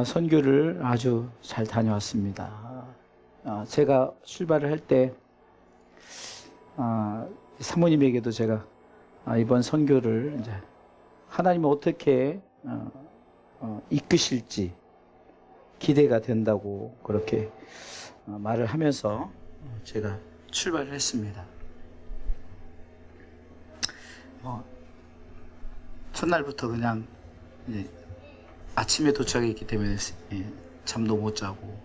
선교를 아주 잘 다녀왔습니다. 제가 출발을 할 때 사모님에게도 제가 이번 선교를 이제 하나님이 어떻게 이끄실지 기대가 된다고 그렇게 말을 하면서 제가 출발을 했습니다. 첫날부터 그냥 이제 아침에 도착했기 때문에 잠도 못 자고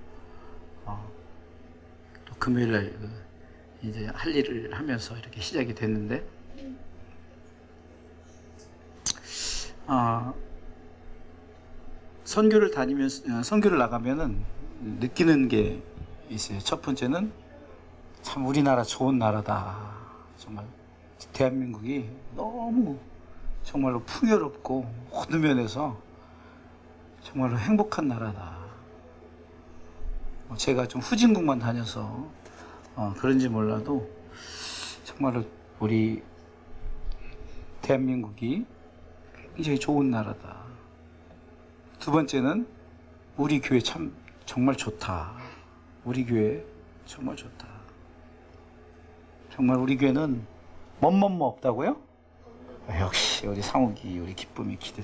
또 금요일날 이제 할 일을 하면서 이렇게 시작이 됐는데 선교를 다니면서 선교를 나가면은 느끼는 게 있어요. 첫 번째는 참 우리나라 좋은 나라다. 정말 대한민국이 너무 정말로 풍요롭고 모든 면에서 정말로 행복한 나라다. 제가 좀 후진국만 다녀서 그런지 몰라도 정말로 우리 대한민국이 굉장히 좋은 나라다. 두 번째는 우리 교회 참 정말 좋다. 우리 교회 정말 좋다. 정말 우리 교회는 뭐뭐뭐 없다고요? 역시 우리 상욱이 우리 기쁨이 기대.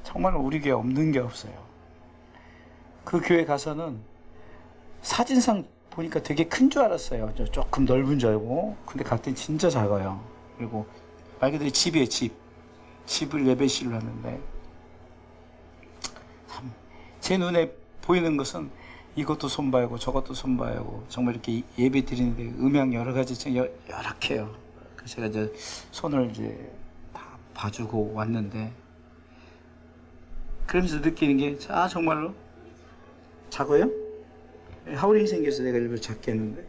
정말 우리 교회 없는 게 없어요. 그 교회 가서는 사진상 보니까 되게 큰 줄 알았어요. 조금 넓은 줄 알고. 근데 갔더니 진짜 작아요. 그리고 말 그대로 집이에요. 집을 예배실로 하는데 참 제 눈에 보이는 것은 이것도 손봐야고 저것도 손봐야고 정말 이렇게 예배 드리는데 음향 여러 가지 열악해요. 그래서 제가 이제 손을 이제 다 봐주고 왔는데 그러면서 느끼는 게 정말로 작아요? 하울링이 생겨서 내가 일부러 작게 했는데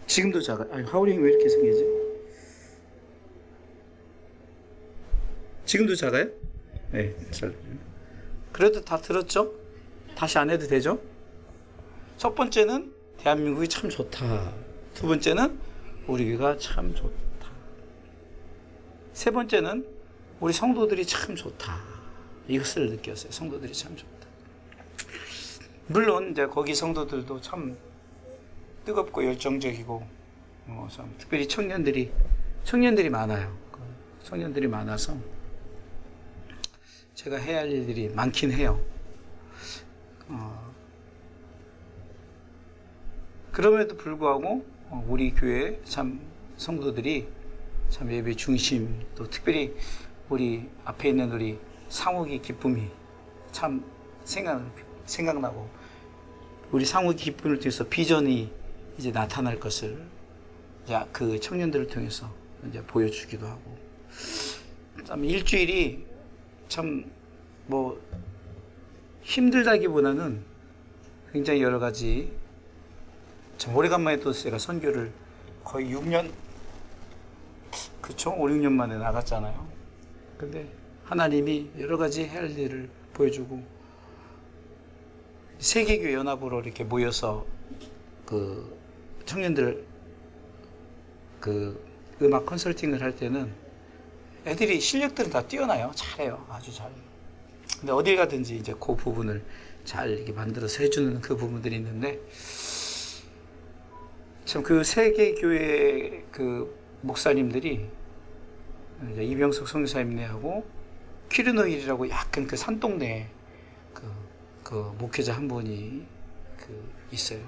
지금도 작아요. 하울링이 왜 이렇게 생기지? 지금도 작아요? 네, 그래도 다 들었죠? 다시 안 해도 되죠? 첫 번째는 대한민국이 참 좋다. 두 번째는 우리 교회가 참 좋다. 세 번째는 우리 성도들이 참 좋다. 이것을 느꼈어요. 성도들이 참 좋다. 물론 이제 거기 성도들도 참 뜨겁고 열정적이고 특별히 청년들이 많아요. 청년들이 많아서 제가 해야 할 일들이 많긴 해요. 그럼에도 불구하고 우리 교회 참 성도들이 참 예배 중심, 또 특별히 우리 앞에 있는 우리 상욱이 기쁨이 참 생각나고 우리 상욱이 기쁨을 통해서 비전이 이제 나타날 것을 그 청년들을 통해서 이제 보여주기도 하고 참 일주일이 참 힘들다기보다는 굉장히 여러 가지 참 오래간만에 또 제가 선교를 거의 6년 그쵸? 5, 6년 만에 나갔잖아요. 근데 하나님이 여러 가지 해야 할 일을 보여주고 세계교회 연합으로 이렇게 모여서 그 청년들 그 음악 컨설팅을 할 때는 애들이 실력들은 다 뛰어나요. 잘해요. 아주 잘해요. 근데 어딜 가든지 이제 그 부분을 잘 이렇게 만들어서 해주는 그 부분들이 있는데 참 그 세계교회 그 목사님들이 이병석 선교사님네하고 퀴르노일이라고 약간 그 산동네 그 목회자 한 분이 있어요.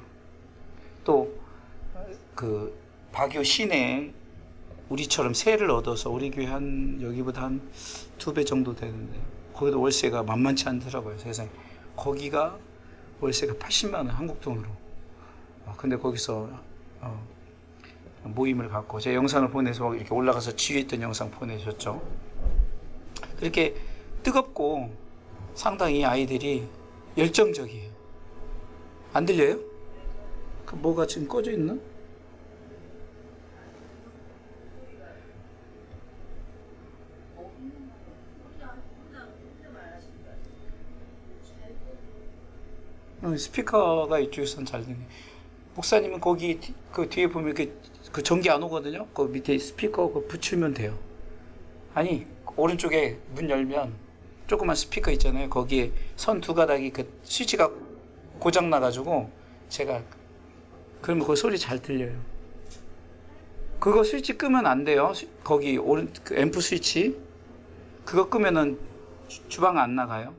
또 그 박요 시내에 우리처럼 세를 얻어서 우리 교회 여기보다 한 2배 정도 되는데 거기도 월세가 만만치 않더라고요. 세상에. 거기가 월세가 80만 원 한국 돈으로. 근데 거기서 모임을 갖고 제 영상을 보내서 이렇게 올라가서 지휘했던 영상 보내셨죠. 그렇게 뜨겁고 상당히 아이들이 열정적이에요. 안 들려요? 뭐가 지금 꺼져 있나? 스피커가 이쪽에선 잘 되네. 목사님은 거기 그 뒤에 보면 그 전기 안 오거든요. 그 밑에 스피커 그 붙이면 돼요. 아니 오른쪽에 문 열면 조그만 스피커 있잖아요. 거기에 선 두 가닥이 그 스위치가 고장 나가지고 제가 그러면 그 소리 잘 들려요. 그거 스위치 끄면 안 돼요. 거기 그 앰프 스위치 그거 끄면은 주방 안 나가요.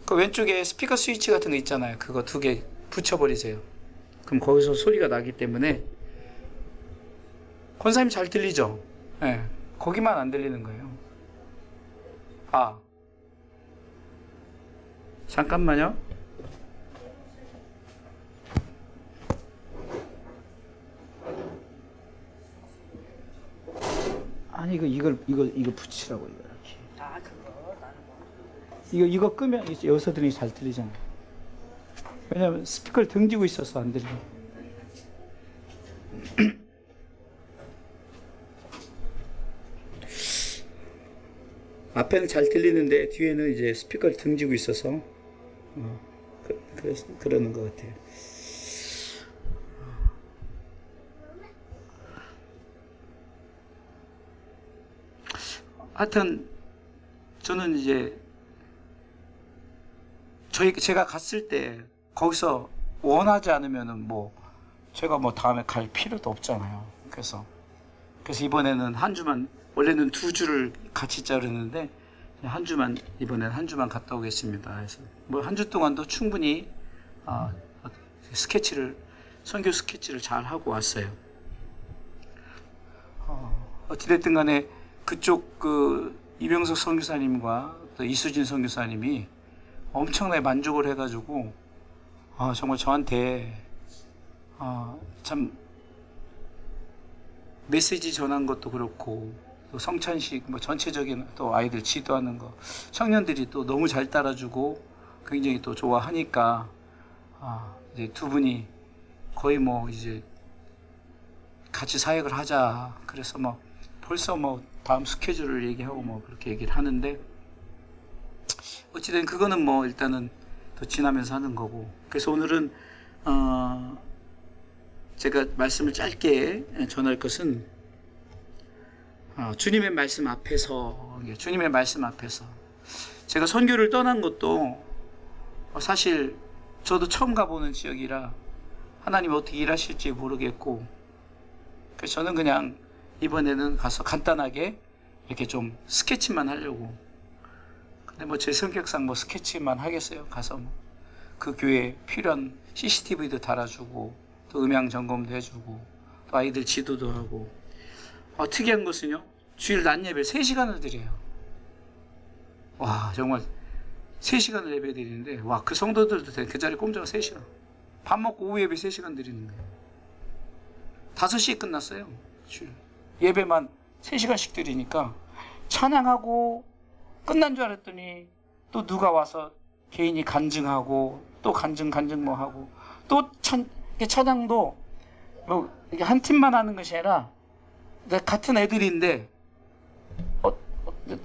그 왼쪽에 스피커 스위치 같은 거 있잖아요. 그거 두 개 붙여버리세요. 그럼 거기서 소리가 나기 때문에 권사님 잘 들리죠? 네. 거기만 안 들리는 거예요. 아, 잠깐만요. 아니 이걸 붙이라고 이거 이렇게. 아, 그거 나는 뭐. 이거 끄면 여기서 들으니 잘 들리잖아. 왜냐면 스피커를 등지고 있어서 안 들려. 앞에는 잘 들리는데 뒤에는 이제 스피커를 등지고 있어서 그러는 것 같아요. 하여튼 저는 이제 제가 갔을 때 거기서 원하지 않으면은 뭐 제가 뭐 다음에 갈 필요도 없잖아요. 그래서 이번에는 한 주만, 원래는 두 주를 같이 자르는데 한 주만, 이번에는 한 주만 갔다 오겠습니다. 그래서 뭐 한 주 동안도 충분히 선교 스케치를 잘 하고 왔어요. 어찌됐든 간에 그쪽 이병석 선교사님과 또 이수진 선교사님이 엄청나게 만족을 해가지고 정말 저한테 참 메시지 전한 것도 그렇고 또 성찬식 뭐 전체적인 또 아이들 지도하는 거 청년들이 또 너무 잘 따라주고 굉장히 또 좋아하니까 이제 두 분이 거의 뭐 이제 같이 사역을 하자. 그래서 뭐 벌써 뭐 다음 스케줄을 얘기하고 뭐 그렇게 얘기를 하는데 어찌된 그거는 뭐 일단은 더 지나면서 하는 거고. 그래서 오늘은 제가 말씀을 짧게 전할 것은 주님의 말씀 앞에서 제가 선교를 떠난 것도 사실 저도 처음 가보는 지역이라 하나님 어떻게 일하실지 모르겠고, 그래서 저는 그냥 이번에는 가서 간단하게 이렇게 좀 스케치만 하려고. 근데 뭐 제 성격상 뭐 스케치만 하겠어요. 가서 뭐 그 교회에 필요한 CCTV도 달아주고 또 음향 점검도 해주고 또 아이들 지도도 하고. 특이한 것은요, 주일 낮 예배 3시간을 드려요. 와, 정말 3시간을 예배 드리는데, 와, 그 성도들도 그 자리에 꼼짝 3시간. 밥 먹고 오후 예배 3시간 드리는 거예요. 5시에 끝났어요. 주일. 예배만 3시간씩 드리니까 찬양하고 끝난 줄 알았더니 또 누가 와서 개인이 간증하고 또 간증 뭐 하고 또 찬양도 뭐 이게 한 팀만 하는 것이 아니라 같은 애들인데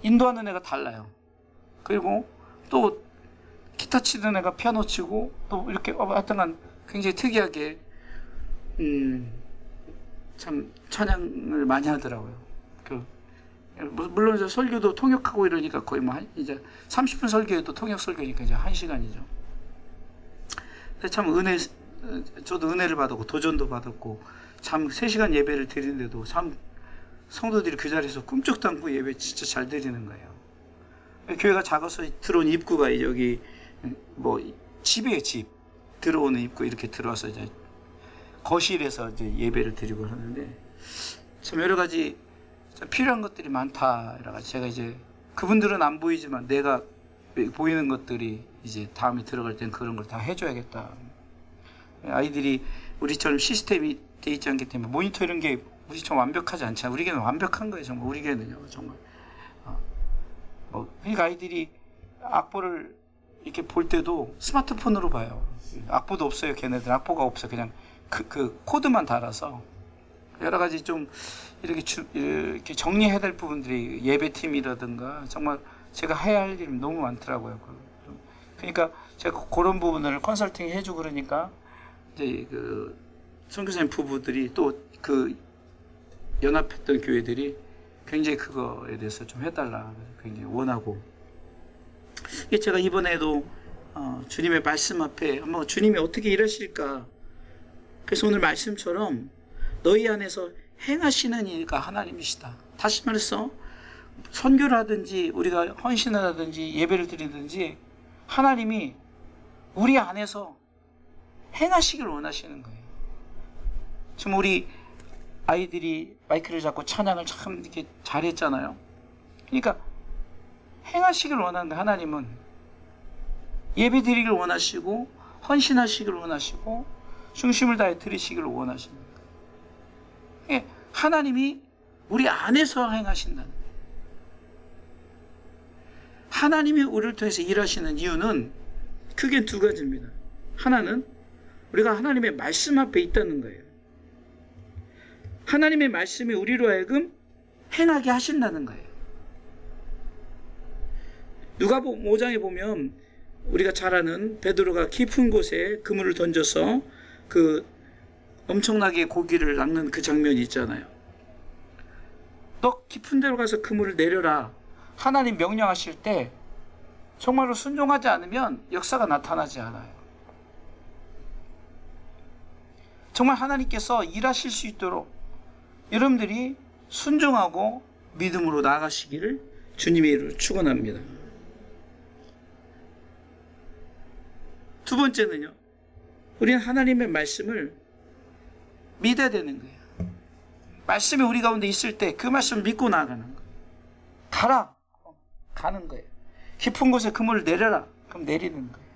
인도하는 애가 달라요. 그리고 또 기타 치던 애가 피아노 치고 또 이렇게 하여튼간 굉장히 특이하게 참 찬양을 많이 하더라고요. 물론 이제 설교도 통역하고 이러니까 거의 뭐 이제 30분 설교에도 통역 설교니까 이제 1시간이죠. 근데 참 저도 은혜를 받았고 도전도 받았고 참 3시간 예배를 드리는데도 참 성도들이 그 자리에서 꿈쩍도 않고 예배 진짜 잘 드리는 거예요. 교회가 작아서 들어온 입구가 여기 뭐 집이에요. 집 들어오는 입구 이렇게 들어와서 이제 거실에서 이제 예배를 드리고 하는데 참 여러 가지 참 필요한 것들이 많다. 제가 이제 그분들은 안 보이지만 내가 보이는 것들이 이제 다음에 들어갈 땐 그런 걸 다 해줘야겠다. 아이들이 우리처럼 시스템이 돼 있지 않기 때문에 모니터 이런 게 우리처럼 완벽하지 않잖아요. 우리 교회는 완벽한 거예요. 정말 우리 교회는요. 정말. 그러니까 아이들이 악보를 이렇게 볼 때도 스마트폰으로 봐요. 악보도 없어요. 걔네들 악보가 없어요. 그냥 그 코드만 달아서 여러 가지 좀 이렇게 정리해야 될 부분들이 예배팀이라든가 정말 제가 해야 할 일이 너무 많더라고요. 그러니까 제가 그런 부분을 컨설팅 해주고 그러니까 이제 그 선교사님 부부들이 또 그 연합했던 교회들이 굉장히 그거에 대해서 좀 해달라 굉장히 원하고, 이게 제가 이번에도 주님의 말씀 앞에 한번 주님이 어떻게 일하실까, 그래서 오늘 말씀처럼 너희 안에서 행하시는 이가 하나님이시다. 다시 말해서 선교를 하든지 우리가 헌신을 하든지 예배를 드리든지 하나님이 우리 안에서 행하시길 원하시는 거예요. 지금 우리 아이들이 마이크를 잡고 찬양을 참 이렇게 잘했잖아요. 그러니까 행하시길 원하는 거예요. 하나님은 예배 드리길 원하시고 헌신하시길 원하시고 중심을 다해 드리시길 원하시는 거예요. 하나님이 우리 안에서 행하신다는 거예요. 하나님이 우리를 통해서 일하시는 이유는 크게 두 가지입니다. 하나는 우리가 하나님의 말씀 앞에 있다는 거예요. 하나님의 말씀이 우리로 하여금 행하게 하신다는 거예요. 누가복음 5장에 보면 우리가 잘 아는 베드로가 깊은 곳에 그물을 던져서 그 엄청나게 고기를 낚는 그 장면이 있잖아요. 너 깊은 데로 가서 그물을 내려라. 하나님 명령하실 때 정말로 순종하지 않으면 역사가 나타나지 않아요. 정말 하나님께서 일하실 수 있도록 여러분들이 순종하고 믿음으로 나아가시기를 주님의 이름으로 축원합니다. 두 번째는요, 우리는 하나님의 말씀을 믿어야 되는 거예요. 말씀이 우리 가운데 있을 때 그 말씀을 믿고 나아가는 거예요. 가라, 가는 거예요. 깊은 곳에 그물을 내려라, 그럼 내리는 거예요.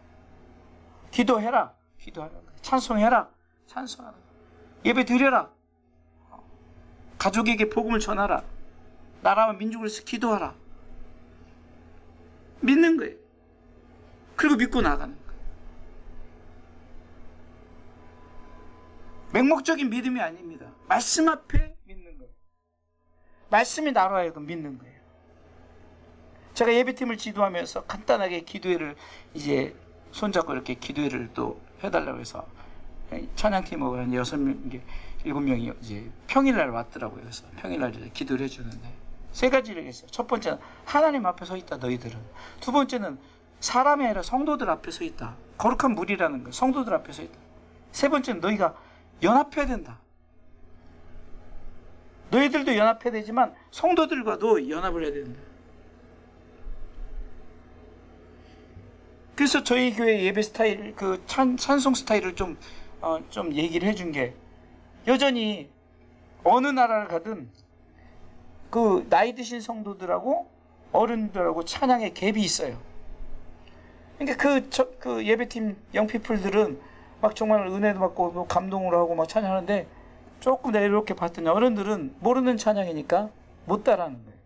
기도해라, 기도하는 거예요. 찬송해라, 찬송하는 거예요. 예배 드려라, 가족에게 복음을 전하라, 나라와 민족을 위해서 기도하라. 믿는 거예요. 그리고 믿고 나가는 거예요. 맹목적인 믿음이 아닙니다. 말씀 앞에 믿는 거예요. 말씀이 나로 하여금 믿는 거예요. 제가 예배팀을 지도하면서 간단하게 기도회를 이제 손잡고 이렇게 기도회를 또 해달라고 해서 찬양팀하고 한 6명, 7명이 이제 평일날 왔더라고요. 그래서 평일날 기도를 해주는데 세 가지를 했어요. 첫 번째는 하나님 앞에 서 있다, 너희들은. 두 번째는 사람이 아니라 성도들 앞에 서 있다. 거룩한 무리라는 거예요. 성도들 앞에 서 있다. 세 번째는 너희가 연합해야 된다. 너희들도 연합해야 되지만 성도들과도 연합을 해야 된다. 그래서 저희 교회 예배 스타일, 그 찬송 스타일을 좀 얘기를 해준 게, 여전히 어느 나라를 가든 그 나이 드신 성도들하고 어른들하고 찬양의 갭이 있어요. 그러니까 그 예배팀 영피플들은 막 정말 은혜도 받고 감동을 하고 막 찬양하는데, 조금 내가 이렇게 봤더니 어른들은 모르는 찬양이니까 못 따라하는 거예요.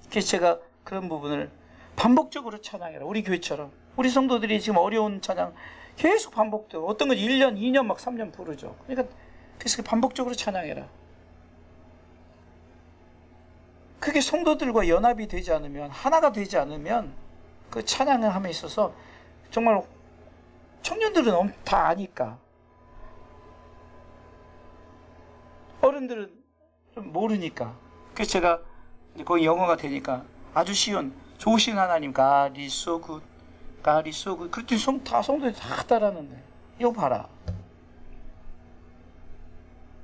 그래서 제가 그런 부분을 반복적으로 찬양해라. 우리 교회처럼. 우리 성도들이 지금 어려운 찬양 계속 반복돼요. 어떤 건 1년, 2년, 막 3년 부르죠. 그러니까 그래서 반복적으로 찬양해라. 그게 성도들과 연합이 되지 않으면, 하나가 되지 않으면 그 찬양을 함에 있어서 정말 청년들은 다 아니까 어른들은 좀 모르니까. 그래서 제가 거기 영어가 되니까 아주 쉬운, 좋으신 하나님, God is so good, God is so good. 그랬더니 성도들이 다 따라하는데, 이거 봐라.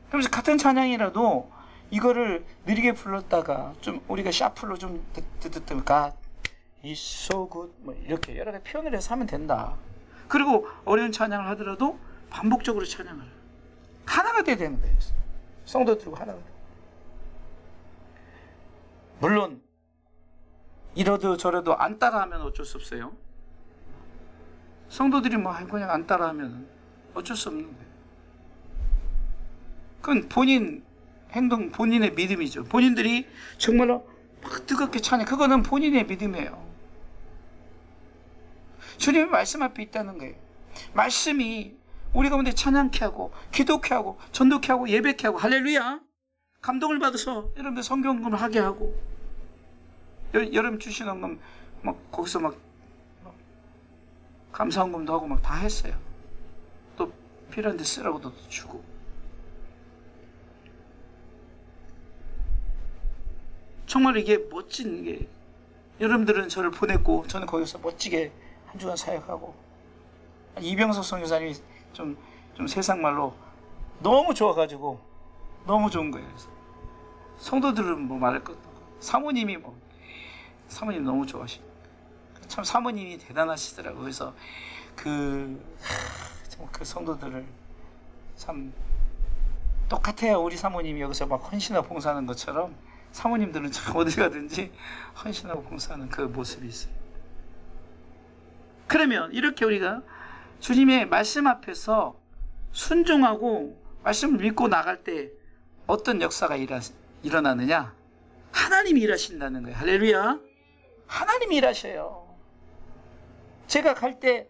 그러면서 같은 찬양이라도 이거를 느리게 불렀다가 좀 우리가 샤플로 좀 듣면 God is so good, 뭐 이렇게 여러 가지 표현을 해서 하면 된다. 그리고 어려운 찬양을 하더라도 반복적으로 찬양을 하나가 돼야 되는 거예요. 성도들과 하나가. 물론 이러도 저러도 안 따라하면 어쩔 수 없어요. 성도들이 뭐 그냥 안 따라하면 어쩔 수 없는 거예요. 그건 본인 행동, 본인의 믿음이죠. 본인들이 정말로 막 뜨겁게 찬양, 그거는 본인의 믿음이에요. 주님의 말씀 앞에 있다는 거예요. 말씀이 우리 가운데 찬양케 하고, 기도케 하고, 전도케 하고, 예배케 하고, 할렐루야! 감동을 받아서 여러분들 성경을 하게 하고, 여러분 주시는 건 막 거기서 막 감사헌금도 하고 막 다 했어요. 또 필요한 데 쓰라고도 주고. 정말 이게 멋진 게, 여러분들은 저를 보냈고 저는 거기서 멋지게 한 주간 사역하고, 이병석 선교사님이 좀 세상 말로 너무 좋아가지고 너무 좋은 거예요. 그래서 성도들은 뭐 말할 것도 없고, 사모님이 사모님 너무 좋아하시고, 참 사모님이 대단하시더라고요. 그래서 그 성도들을 참 똑같아요. 우리 사모님이 여기서 막 헌신하고 봉사하는 것처럼 사모님들은 참 어디 가든지 헌신하고 봉사하는 그 모습이 있어요. 그러면 이렇게 우리가 주님의 말씀 앞에서 순종하고 말씀을 믿고 나갈 때 어떤 역사가 일어나느냐? 하나님이 일하신다는 거예요. 할렐루야. 하나님이 일하셔요. 제가 갈 때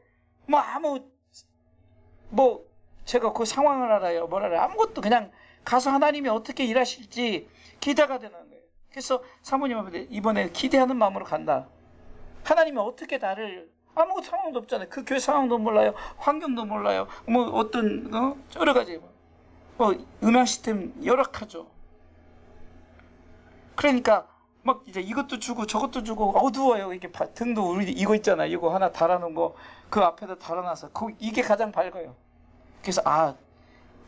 제가 그 상황을 알아요. 뭘 알아요. 아무것도, 그냥 가서 하나님이 어떻게 일하실지 기대가 되는 거예요. 그래서 사모님한테 이번에 기대하는 마음으로 간다. 하나님이 어떻게 나를, 아무것도 상황도 없잖아요. 그 교회 상황도 몰라요. 환경도 몰라요. 어떤 여러 가지 음향 시스템 열악하죠. 그러니까 막 이제 이것도 주고 저것도 주고, 어두워요. 이게 등도 우리 이거 있잖아요. 이거 하나 달아놓은 거 그 앞에다 달아놔서 이게 가장 밝아요. 그래서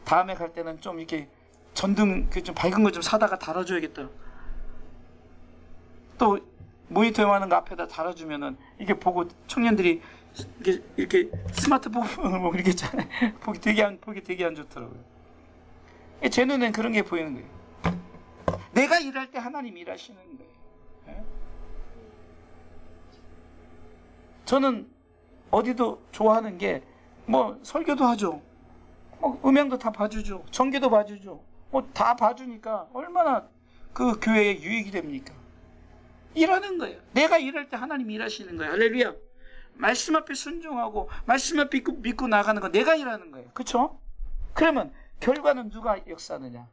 다음에 갈 때는 좀 이렇게 전등 좀 밝은 거 좀 사다가 달아줘야겠다. 또 모니터 하는 거 앞에다 달아주면은 이게 보고 청년들이 이렇게 스마트폰을 뭐 이렇게 있잖아요. 보기 되게 안 좋더라고요. 제 눈엔 그런 게 보이는 거예요. 내가 일할 때 하나님이 일하시는 거예요. 예? 저는 어디도 좋아하는 게 설교도 하죠. 음향도 다 봐주죠. 전기도 봐주죠. 다 봐주니까 얼마나 그 교회에 유익이 됩니까? 일하는 거예요. 내가 일할 때 하나님이 일하시는 거예요. 할렐루야. 말씀 앞에 순종하고 말씀 앞에 믿고 나가는 거 내가 일하는 거예요. 그렇죠? 그러면 결과는 누가 역사하느냐?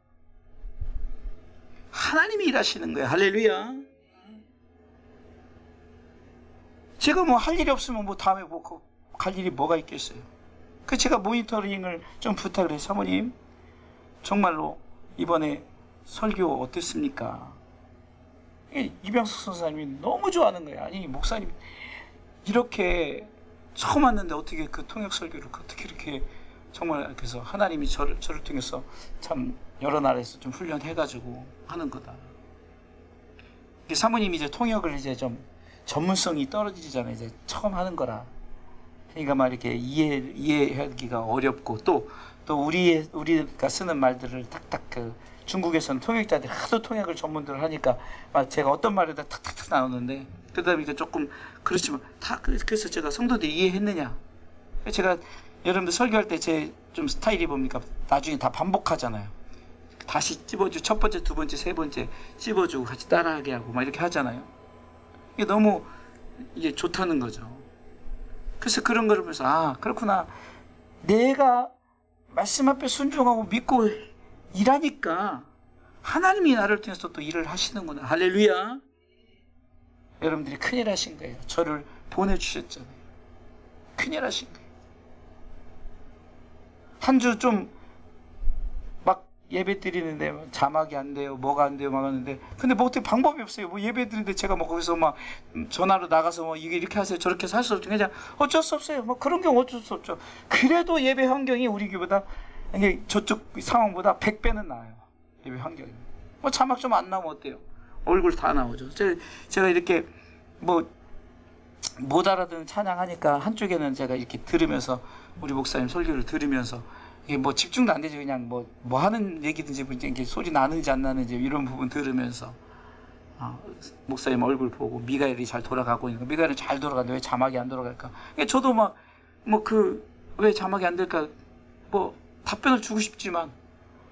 하나님이 일하시는 거예요. 할렐루야. 제가 할 일이 없으면 다음에 갈 일이 뭐가 있겠어요? 제가 모니터링을 좀 부탁을 해요. 사모님, 정말로 이번에 설교 어땠습니까? 이병석 선사님이 너무 좋아하는 거예요. 아니, 목사님 이렇게 처음 왔는데 어떻게 그 통역 설교를 어떻게 이렇게, 정말 그래서 하나님이 저를 통해서 참 여러 나라에서 좀 훈련해가지고 하는 거다. 사모님이 이제 통역을 이제 좀 전문성이 떨어지잖아요. 이제 처음 하는 거라. 그러니까 이렇게 이해하기가 어렵고, 또 우리가 쓰는 말들을 탁탁, 중국에서는 통역자들이 하도 통역을 전문들 하니까 제가 어떤 말에다 탁탁탁 나오는데, 그러다 보니까 조금 그렇지만 그래서 제가 성도들이 이해했느냐? 제가 여러분들 설교할 때 제 좀 스타일이 뭡니까? 나중에 다 반복하잖아요. 다시 찝어주고, 첫 번째, 두 번째, 세 번째 찝어주고 같이 따라하게 하고 이렇게 하잖아요. 이게 너무 이게 좋다는 거죠. 그래서 그런 거를 보면서 그렇구나. 내가 말씀 앞에 순종하고 믿고 일하니까 하나님이 나를 통해서 또 일을 하시는구나. 할렐루야. 여러분들이 큰일 하신 거예요. 저를 보내주셨잖아요. 큰일 하신 거예요. 한 주 좀 예배 드리는데 자막이 안 돼요. 뭐가 안 돼요. 막 하는데, 근데 어떻게 방법이 없어요. 예배 드리는데 제가 거기서 전화로 나가서 이게 이렇게 하세요. 저렇게 해서 할 수 없죠. 그냥 어쩔 수 없어요. 그런 경우 어쩔 수 없죠. 그래도 예배 환경이 우리 교보다, 이게 저쪽 상황보다 100배는 나아요. 예배 환경이. 자막 좀 안 나오면 어때요? 얼굴 다 나오죠. 제가 이렇게 못 알아듣는 찬양하니까 한쪽에는 제가 이렇게 들으면서, 우리 목사님 설교를 들으면서, 이게 집중도 안 되죠. 그냥 뭐 하는 얘기든지 이게 소리 나는지 안 나는지 이런 부분 들으면서, 목사님 얼굴 보고 미가엘이 잘 돌아가고 있는 거, 미가엘은 잘 돌아가는데 왜 자막이 안 돌아갈까? 저도 왜 자막이 안 될까? 답변을 주고 싶지만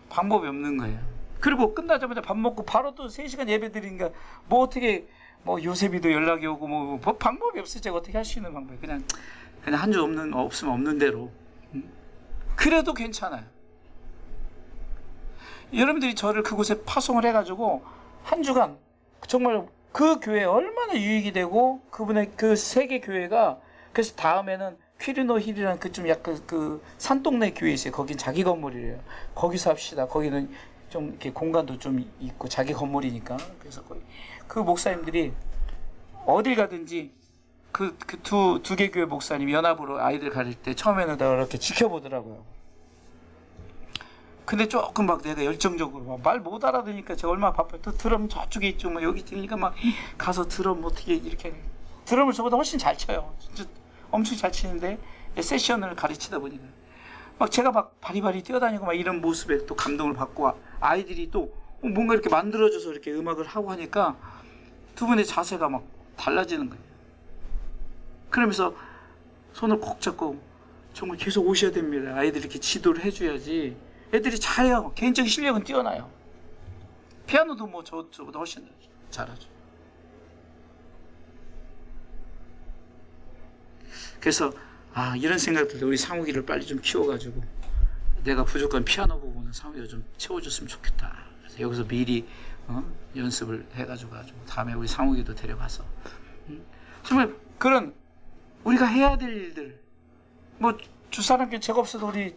방법이 없는 거예요. 그리고 끝나자마자 밥 먹고 바로 또 3시간 예배 드리니까 어떻게 요셉이도 연락이 오고 방법이 없어요. 제가 어떻게 할 수 있는 방법이 그냥 한 주 없으면 없는 대로. 그래도 괜찮아요. 여러분들이 저를 그곳에 파송을 해가지고 한 주간 정말 그 교회에 얼마나 유익이 되고, 그분의 그 세계 교회가, 그래서 다음에는 퀴르노 힐이라는 그 좀 약간 그 산동네 교회 있어요. 거긴 자기 건물이래요. 거기서 합시다. 거기는 좀 이렇게 공간도 좀 있고 자기 건물이니까. 그래서 거기 그 목사님들이 어딜 가든지 그 두 개 교회 목사님 연합으로 아이들 가릴 때 처음에는 다 이렇게 지켜보더라고요. 근데 조금 막 내가 열정적으로 말 못 알아듣으니까 제가 얼마나 바빠요. 또 드럼 저쪽에 있죠. 뭐 여기 있으니까 막 가서 드럼 어떻게 이렇게 드럼을 저보다 훨씬 잘 쳐요. 진짜 엄청 잘 치는데 세션을 가르치다 보니까 막 제가 막 바리바리 뛰어다니고 막 이런 모습에 또 감동을 받고 아이들이 또 뭔가 이렇게 만들어줘서 이렇게 음악을 하고 하니까 두 분의 자세가 막 달라지는 거예요. 그러면서 손을 꼭 잡고 정말 계속 오셔야 됩니다. 아이들이 이렇게 지도를 해줘야지. 애들이 잘해요. 개인적인 실력은 뛰어나요. 피아노도 뭐 저보다 훨씬 잘하죠. 그래서 이런 생각들 우리 상욱이를 빨리 좀 키워가지고 내가 부족한 피아노 부분은 상욱이가 좀 채워줬으면 좋겠다. 그래서 여기서 미리 연습을 해가지고 다음에 우리 상욱이도 데려가서 정말 그런 우리가 해야 될 일들 뭐 주사람께 제가 없어도 우리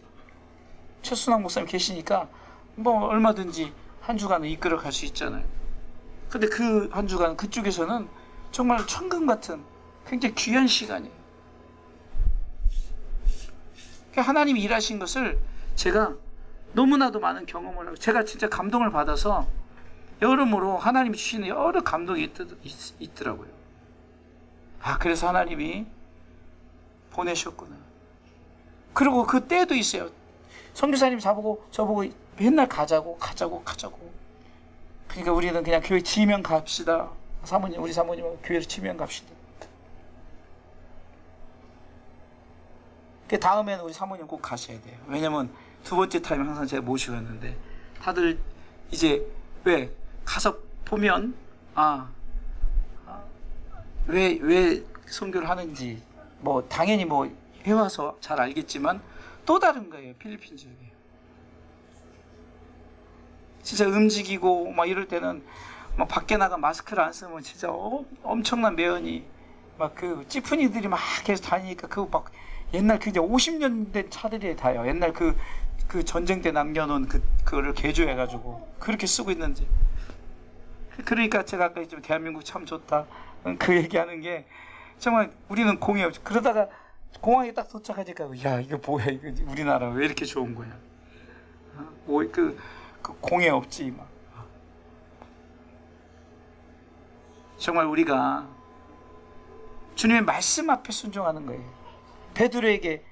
최순학 목사님 계시니까 뭐 얼마든지 한 주간을 이끌어 갈 수 있잖아요. 근데 그 한 주간 그쪽에서는 정말 천금 같은 굉장히 귀한 시간이에요. 하나님이 일하신 것을 제가 너무나도 많은 경험을 하고 제가 진짜 감동을 받아서 여러모로 하나님이 주시는 여러 감동이 있더라고요. 그래서 하나님이 보내셨구나. 그리고 그 때도 있어요. 선교사님 저보고 맨날 가자고. 그러니까 우리는 그냥 교회 지면 갑시다. 우리 사모님하고 교회를 지면 갑시다. 그 다음에는 우리 사모님 꼭 가셔야 돼요. 왜냐면 두 번째 타임 항상 제가 모시고 갔는데 다들 이제 왜 가서 보면 왜 선교를 하는지 뭐 당연히 뭐 해와서 잘 알겠지만 또 다른 거예요. 필리핀 지역에 진짜 움직이고 막 이럴 때는 막 밖에 나가 마스크를 안 쓰면 진짜 엄청난 매연이 막 그 찌푸니들이 막 계속 다니니까 그거 막 옛날 그 이제 50년 된 차들이 다요. 옛날 그 전쟁 때 남겨놓은 그거를 개조해가지고 그렇게 쓰고 있는지. 그러니까 제가 아까 좀 대한민국 참 좋다 그 얘기하는 게 정말 우리는 공이 없죠. 그러다가 공항에 딱 도착하니까 야 이거 뭐야 이거 우리나라 왜 이렇게 좋은 거야? 그 공에 없지 막. 정말 우리가 주님의 말씀 앞에 순종하는 거예요. 베드로에게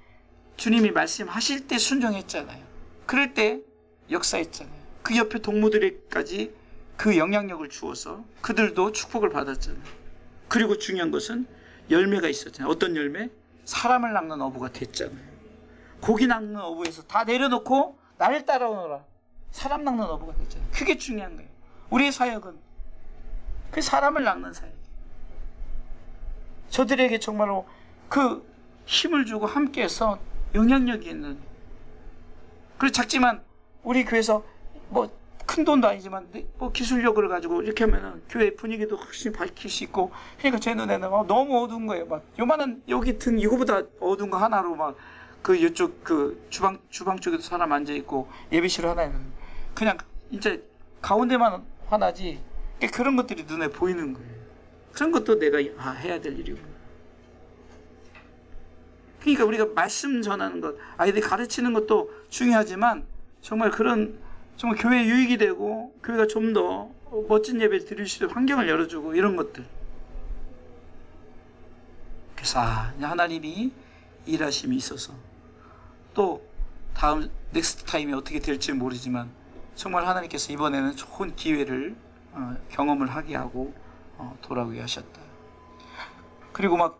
주님이 말씀하실 때 순종했잖아요. 그럴 때 역사했잖아요. 그 옆에 동무들에까지 그 영향력을 주어서 그들도 축복을 받았잖아요. 그리고 중요한 것은 열매가 있었잖아요. 어떤 열매? 사람을 낚는 어부가 됐잖아요. 고기 낚는 어부에서 다 내려놓고 나를 따라오너라. 사람 낚는 어부가 됐잖아요. 그게 중요한 거예요. 우리의 사역은 그 사람을 낚는 사역이에요. 저들에게 정말로 그 힘을 주고 함께해서 영향력이 있는. 그리고 작지만 우리 교회에서 뭐 큰 돈도 아니지만 뭐 기술력을 가지고 이렇게 하면은 교회 분위기도 훨씬 밝힐 수 있고. 그러니까 제 눈에는 너무 어두운 거예요. 막 요만한 여기 등 이거보다 어두운 거 하나로 막 그 이쪽 그 주방 쪽에도 사람 앉아 있고 예배실 하나에 그냥 이제 가운데만 하나지. 그런 것들이 눈에 보이는 거예요. 그런 것도 내가 해야 될 일이고. 그러니까 우리가 말씀 전하는 것, 아이들이 가르치는 것도 중요하지만 정말 정말 교회에 유익이 되고 교회가 좀 더 멋진 예배를 드릴 수 있는 환경을 열어주고 이런 것들. 그래서 하나님이 일하심이 있어서 또 다음 넥스트 타임이 어떻게 될지 모르지만 정말 하나님께서 이번에는 좋은 기회를 경험을 하게 하고 돌아오게 하셨다. 그리고 막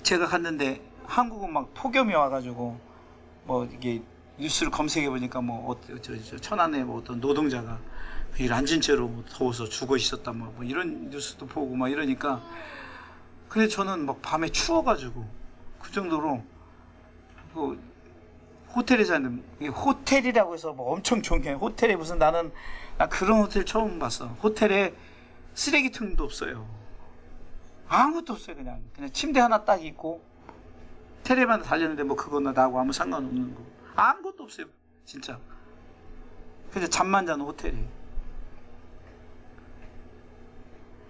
제가 갔는데 한국은 막 폭염이 와가지고 뭐 이게 뉴스를 검색해 보니까 뭐 천안에 뭐 어떤 노동자가 앉은 채로 뭐 더워서 죽어 있었다 뭐 이런 뉴스도 보고 막 이러니까. 근데 저는 막 밤에 추워가지고 그 정도로 그 호텔에 사는데 호텔이라고 해서 뭐 엄청 좋게 호텔에 무슨 나 그런 호텔 처음 봤어. 호텔에 쓰레기통도 없어요. 아무것도 없어요. 그냥 침대 하나 딱 있고 호텔에만 달렸는데 뭐 그거나 나하고 아무 상관없는 거. 아무것도 없어요. 진짜. 근데 잠만 자는 호텔이에요.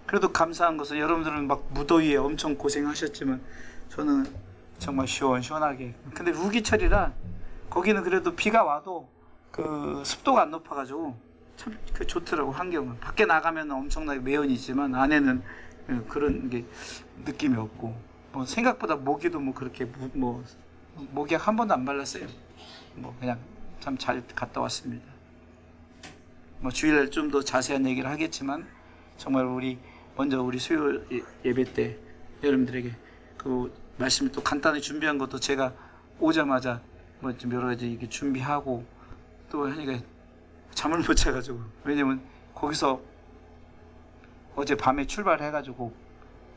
그래도 감사한 것은 여러분들은 막 무더위에 엄청 고생하셨지만 저는 정말 시원시원하게. 근데 우기철이라 거기는 그래도 비가 와도 그 습도가 안 높아가지고 참 그 좋더라고. 환경은 밖에 나가면 엄청나게 매연이지만 안에는 그런 게 느낌이 없고 뭐 생각보다 모기도 뭐 그렇게 뭐 모기약 한 번도 안 발랐어요. 뭐 그냥 참 잘 갔다 왔습니다. 뭐 주일날 좀 더 자세한 얘기를 하겠지만 정말 먼저 우리 수요 예배 때 여러분들에게 그 말씀을 또 간단히 준비한 것도 제가 오자마자 뭐 좀 여러 가지 이렇게 준비하고 또 하니까 잠을 못 자가지고. 왜냐면 거기서 어제 밤에 출발해가지고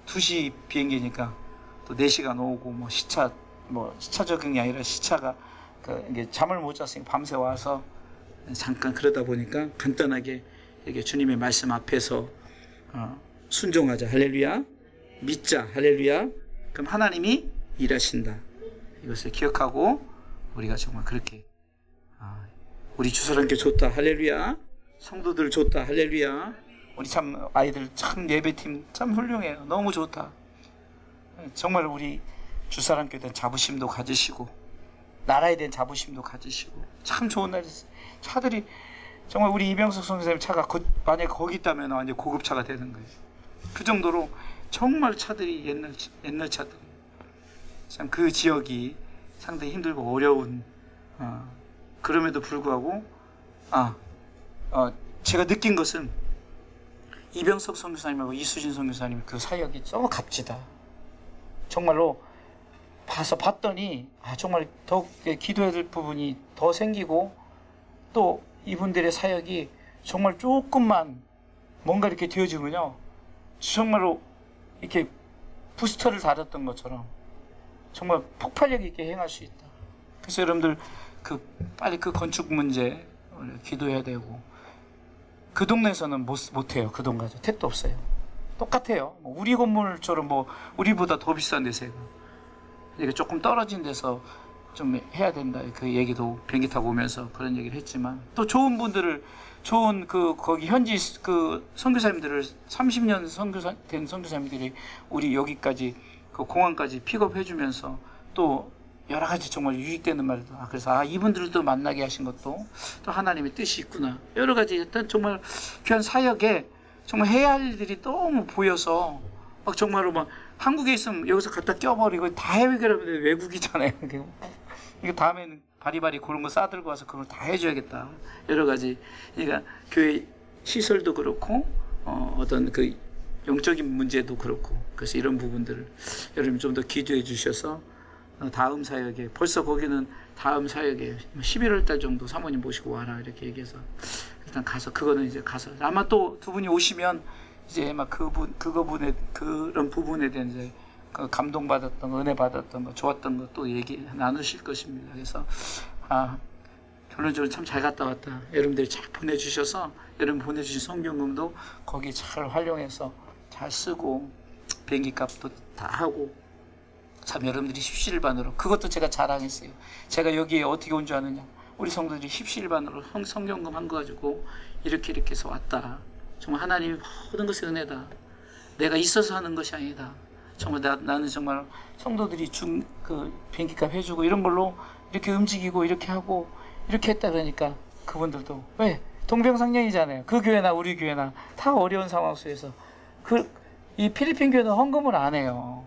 2시 비행기니까 또 4시간 오고 뭐 시차 적응이 아니라 시차가 이게 잠을 못 잤으니까 밤새 와서 잠깐 그러다 보니까 간단하게 이렇게 주님의 말씀 앞에서 순종하자 할렐루야, 믿자 할렐루야, 그럼 하나님이 일하신다, 이것을 기억하고 우리가 정말 그렇게 우리 주사람께 좋다 할렐루야, 성도들 좋다 할렐루야, 우리 참 아이들 참 예배팀 참 훌륭해요. 너무 좋다. 정말 우리 주사람께 대한 자부심도 가지시고 나라에 대한 자부심도 가지시고 참 좋은 날이었어요. 차들이 정말 우리 이병석 선생님 차가 만약에 거기 있다면 완전 고급차가 되는 거예요. 그 정도로 정말 차들이 옛날 차들. 참 그 지역이 상당히 힘들고 어려운 그럼에도 불구하고 제가 느낀 것은 이병석 선교사님하고 이수진 선교사님 그 사역이 너무 값지다. 정말로 봤더니 정말 더욱 기도해야 될 부분이 더 생기고 또 이분들의 사역이 정말 조금만 뭔가 이렇게 되어지면요 정말로 이렇게 부스터를 달았던 것처럼 정말 폭발력 있게 행할 수 있다. 그래서 여러분들 빨리 그 건축 문제 기도해야 되고, 그 동네에서는 못해요. 그 동네가 택도 없어요. 똑같아요. 우리 건물처럼 우리보다 더 비싼 데서 이게 조금 떨어진 데서 좀 해야 된다. 그 얘기도 비행기 타고 오면서 그런 얘기를 했지만, 또 좋은 분들을 거기 현지 선교사님들을 30년 된 선교사님들이 우리 여기까지 그 공항까지 픽업해주면서 또 여러 가지 정말 유익되는 말도. 그래서 이분들도 만나게 하신 것도 또 하나님의 뜻이 있구나. 여러 가지 일단 정말 귀한 사역에 정말 해야 할 일들이 너무 보여서 정말로 한국에 있으면 여기서 갖다 껴버리고 다 해결하면 외국이잖아요. 이거 다음에는 바리바리 그런 거 싸들고 와서 그걸 다 해줘야겠다. 여러 가지. 그러니까 교회 시설도 그렇고 어떤 그 영적인 문제도 그렇고. 그래서 이런 부분들을 여러분 좀 더 기도해 주셔서 다음 사역에, 벌써 거기는 다음 사역에 11월 달 정도 사모님 모시고 와라 이렇게 얘기해서 일단 가서, 그거는 이제 가서 아마 또 두 분이 오시면 이제 막 그런 부분에 대한 이제 감동받았던 거, 은혜 받았던 거, 좋았던 거 또 얘기 나누실 것입니다. 그래서 결론적으로 참 잘 갔다 왔다. 여러분들이 잘 보내주셔서 여러분 보내주신 성경금도 거기 잘 활용해서 잘 쓰고 비행기 값도 다 하고 참 여러분들이 십시일반으로, 그것도 제가 자랑했어요. 제가 여기에 어떻게 온 줄 아느냐, 우리 성도들이 십시일반으로 성경금 한 거 가지고 이렇게 해서 왔다. 정말 하나님이 모든 것이 은혜다. 내가 있어서 하는 것이 아니다. 정말 나는 정말 성도들이 그 비행기값 해주고 이런 걸로 이렇게 움직이고 이렇게 하고 이렇게 했다 그러니까 그분들도 왜 동병상련이잖아요. 그 교회나 우리 교회나 다 어려운 상황 속에서 이 필리핀 교회는 헌금을 안 해요.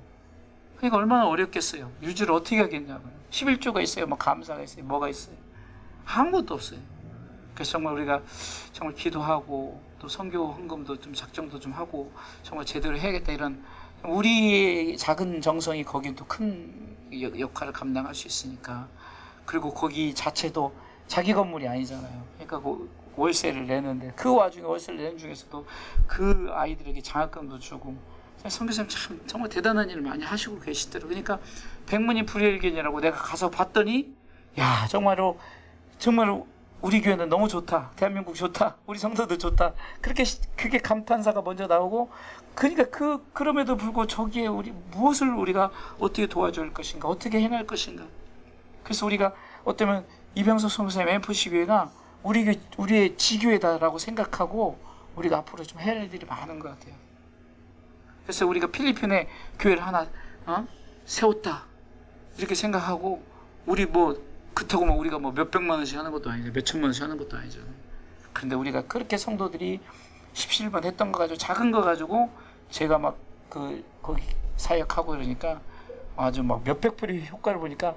그러니까 얼마나 어렵겠어요. 유지를 어떻게 하겠냐고요. 11조가 있어요. 감사가 있어요. 뭐가 있어요. 아무것도 없어요. 그래서 정말 우리가 정말 기도하고 또 선교 헌금도 좀 작정도 좀 하고 정말 제대로 해야겠다, 이런 우리 작은 정성이 거긴 또 큰 역할을 감당할 수 있으니까. 그리고 거기 자체도 자기 건물이 아니잖아요. 그러니까 월세를 내는데 그 와중에 월세를 내는 중에서도 그 아이들에게 장학금도 주고, 선교사님 참 정말 대단한 일을 많이 하시고 계시더라고요. 그러니까 백문이 불여일견이라고 내가 가서 봤더니 정말로 우리 교회는 너무 좋다. 대한민국 좋다. 우리 성도들 좋다. 그게 감탄사가 먼저 나오고, 그러니까 그럼에도 불구하고 저기에 우리 무엇을 우리가 어떻게 도와줄 것인가, 어떻게 행할 것인가. 그래서 우리가 어쩌면 이병석 선생님 MFC 교회가 우리의 지교회다라고 생각하고 우리가 앞으로 좀 해야 할 일이 많은 것 같아요. 그래서 우리가 필리핀에 교회를 하나 세웠다 이렇게 생각하고, 우리 그렇다고 우리가 몇백만 원씩 하는 것도 아니죠. 몇천만 원씩 하는 것도 아니죠. 그런데 우리가 그렇게 성도들이 17번 했던 거 가지고, 작은 거 가지고 제가 막 거기 사역하고 그러니까 아주 막 몇백 불의 효과를 보니까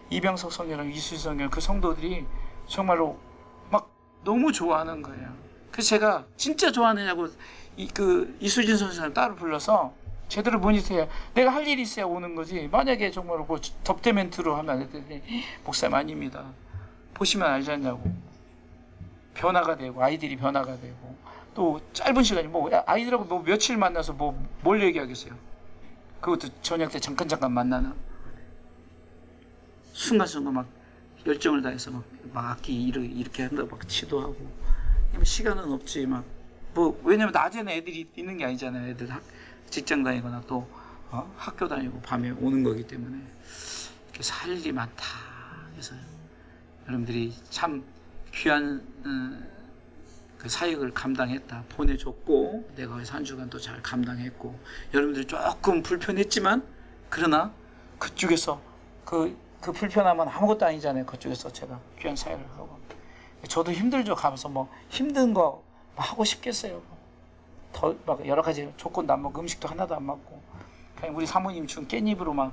이병석 성녀랑 이수진 성녀 그 성도들이 정말로 막 너무 좋아하는 거예요. 그래서 제가 진짜 좋아하느냐고 이수진 선생님 따로 불러서 제대로 모니터해야, 내가 할 일이 있어야 오는 거지. 만약에 정말로 접대 멘트로 하면 안 되는데, 목사님 아닙니다. 보시면 알지 않냐고. 변화가 되고, 아이들이 변화가 되고, 또 짧은 시간이 아이들하고 며칠 만나서 뭘 얘기하겠어요. 그것도 저녁 때 잠깐 만나는, 순간순간 막 열정을 다해서 막 악기 이렇게 한다고 막 치도하고. 시간은 없지. 왜냐면 낮에는 애들이 있는 게 아니잖아요. 애들 직장 다니거나 또 학교 다니고 밤에 오는 거기 때문에 그래서 할 일이 많다. 그래서 여러분들이 참 귀한 그 사역을 감당했다. 보내줬고, 내가 한 주간 또 잘 감당했고, 여러분들이 조금 불편했지만, 그러나 그쪽에서 그 불편함은 아무것도 아니잖아요. 그쪽에서 제가 귀한 사역을 하고, 저도 힘들죠. 가면서 힘든 거 하고 싶겠어요. 더 여러 가지 조건도 안 먹고, 음식도 하나도 안 먹고, 그냥 우리 사모님 준 깻잎으로 막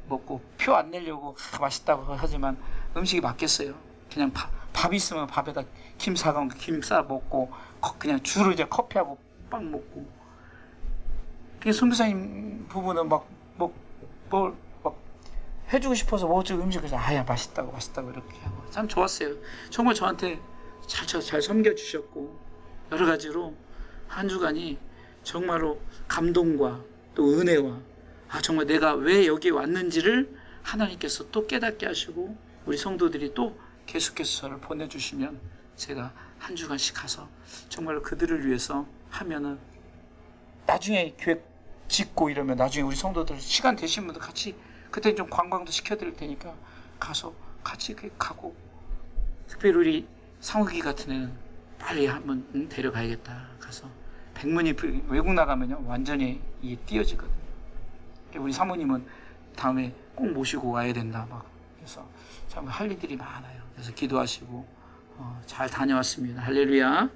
먹고, 표 안 내려고 맛있다고 하지만 음식이 맞겠어요. 그냥 밥 있으면 밥에다 김 사간 김 싸 먹고, 그냥 주로 이제 커피하고 빵 먹고. 선교사님 부부는 뭘 해주고 싶어서 먹어주고 음식을 아야 맛있다고 이렇게 하고, 참 좋았어요. 정말 저한테 잘 섬겨주셨고, 여러 가지로 한 주간이 정말로 감동과 또 은혜와, 정말 내가 왜 여기 왔는지를 하나님께서 또 깨닫게 하시고, 우리 성도들이 또 계속해서 저를 보내주시면 제가 한 주간씩 가서 정말로 그들을 위해서 하면은, 나중에 교회 짓고 이러면 나중에 우리 성도들 시간 되신 분들 같이, 그때 좀 관광도 시켜드릴 테니까 가서 같이 가고, 특별히 우리 상욱이 같은 애는 빨리 한번 데려가야겠다. 가서 백문이 외국 나가면요 완전히 이게 띄어지거든요. 우리 사모님은 다음에 꼭 모시고 와야 된다. 그래서 참 할 일들이 많아요. 그래서 기도하시고 잘 다녀왔습니다. 할렐루야.